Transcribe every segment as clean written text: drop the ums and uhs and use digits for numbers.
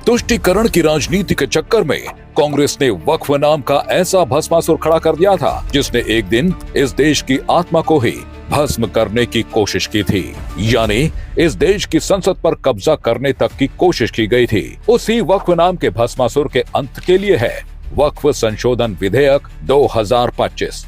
तुष्टीकरण की राजनीति के चक्कर में कांग्रेस ने वक्फ नाम का ऐसा भस्मासुर खड़ा कर दिया था जिसने एक दिन इस देश की आत्मा को ही भस्म करने की कोशिश की थी। यानी इस देश की संसद पर कब्जा करने तक की कोशिश की गई थी। उसी वक्फ नाम के भस्मासुर के अंत के लिए है वक्फ संशोधन विधेयक 2025।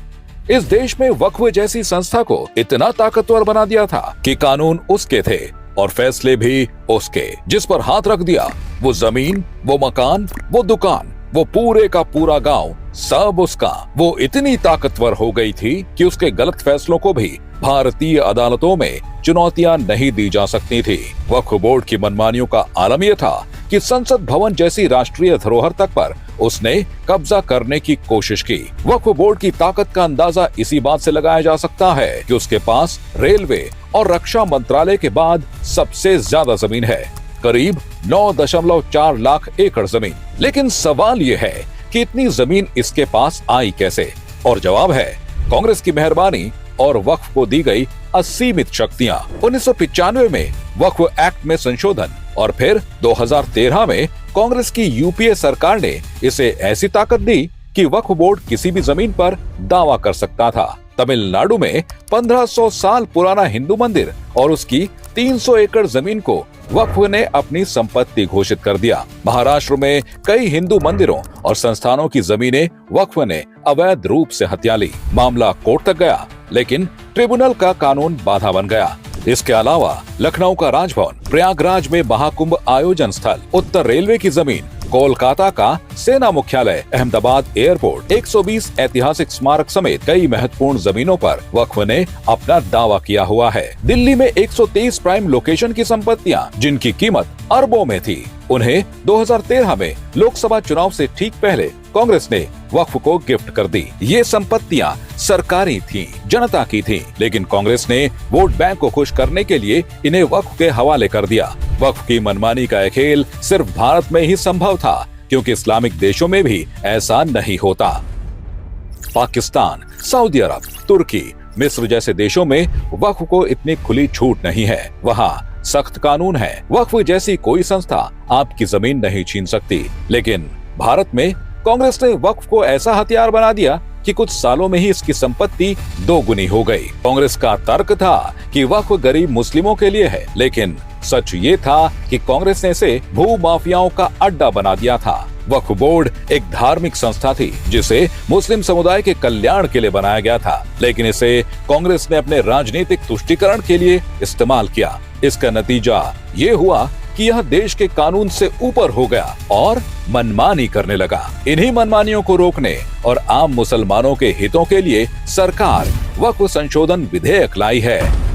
इस देश में वक्फ जैसी संस्था को इतना ताकतवर बना दिया था कि कानून उसके थे और फैसले भी उसके। जिस पर हाथ रख दिया वो जमीन, वो मकान, वो दुकान, वो पूरे का पूरा गांव सब उसका। वो इतनी ताकतवर हो गई थी कि उसके गलत फैसलों को भी भारतीय अदालतों में चुनौतियां नहीं दी जा सकती थी। वक्फ बोर्ड की मनमानियों का आलम यह था कि संसद भवन जैसी राष्ट्रीय धरोहर तक पर उसने कब्जा करने की कोशिश की। वक्फ बोर्ड की ताकत का अंदाजा इसी बात से लगाया जा सकता है कि उसके पास रेलवे और रक्षा मंत्रालय के बाद सबसे ज्यादा जमीन है, करीब 9.4 लाख एकड़ जमीन। लेकिन सवाल ये है कि इतनी जमीन इसके पास आई कैसे? और जवाब है कांग्रेस की मेहरबानी और वक्फ को दी गई असीमित शक्तियां। 1995 में वक्फ एक्ट में संशोधन और फिर 2013 में कांग्रेस की यूपीए सरकार ने इसे ऐसी ताकत दी कि वक्फ बोर्ड किसी भी जमीन पर दावा कर सकता था। तमिलनाडु में 1500 साल पुराना हिंदू मंदिर और उसकी 300 एकड़ जमीन को वक्फ ने अपनी संपत्ति घोषित कर दिया। महाराष्ट्र में कई हिंदू मंदिरों और संस्थानों की जमीनें वक्फ ने अवैध रूप से हथिया ली। मामला कोर्ट तक गया, लेकिन ट्रिब्यूनल का कानून बाधा बन गया। इसके अलावा लखनऊ का राजभवन, प्रयागराज में महाकुंभ आयोजन स्थल, उत्तर रेलवे की जमीन, कोलकाता का सेना मुख्यालय, अहमदाबाद एयरपोर्ट, 120 ऐतिहासिक स्मारक समेत कई महत्वपूर्ण जमीनों पर वक्फ ने अपना दावा किया हुआ है। दिल्ली में 123 प्राइम लोकेशन की संपत्तियां जिनकी कीमत अरबों में थी, उन्हें 2013 में लोकसभा चुनाव से ठीक पहले कांग्रेस ने वक्फ को गिफ्ट कर दी। ये संपत्तियां सरकारी थीं, जनता की थीं, लेकिन कांग्रेस ने वोट बैंक को खुश करने के लिए इन्हें वक्फ के हवाले कर दिया। वक्फ की मनमानी का यह खेल सिर्फ भारत में ही संभव था, क्योंकि इस्लामिक देशों में भी ऐसा नहीं होता। पाकिस्तान, सऊदी अरब, तुर्की, मिस्र जैसे देशों में वक्फ को इतनी खुली छूट नहीं है। वहाँ सख्त कानून है। वक्फ जैसी कोई संस्था आपकी जमीन नहीं छीन सकती। लेकिन भारत में कांग्रेस ने वक्फ को ऐसा हथियार बना दिया कि कुछ सालों में ही इसकी संपत्ति दोगुनी हो गई। कांग्रेस का तर्क था कि वक्फ गरीब मुस्लिमों के लिए है, लेकिन सच ये था कि कांग्रेस ने इसे भू माफियाओं का अड्डा बना दिया था। वक्फ बोर्ड एक धार्मिक संस्था थी जिसे मुस्लिम समुदाय के कल्याण के लिए बनाया गया था, लेकिन इसे कांग्रेस ने अपने राजनीतिक तुष्टीकरण के लिए इस्तेमाल किया। इसका नतीजा ये हुआ कि यह देश के कानून से ऊपर हो गया और मनमानी करने लगा। इन्हीं मनमानियों को रोकने और आम मुसलमानों के हितों के लिए सरकार वक्फ संशोधन विधेयक लाई है।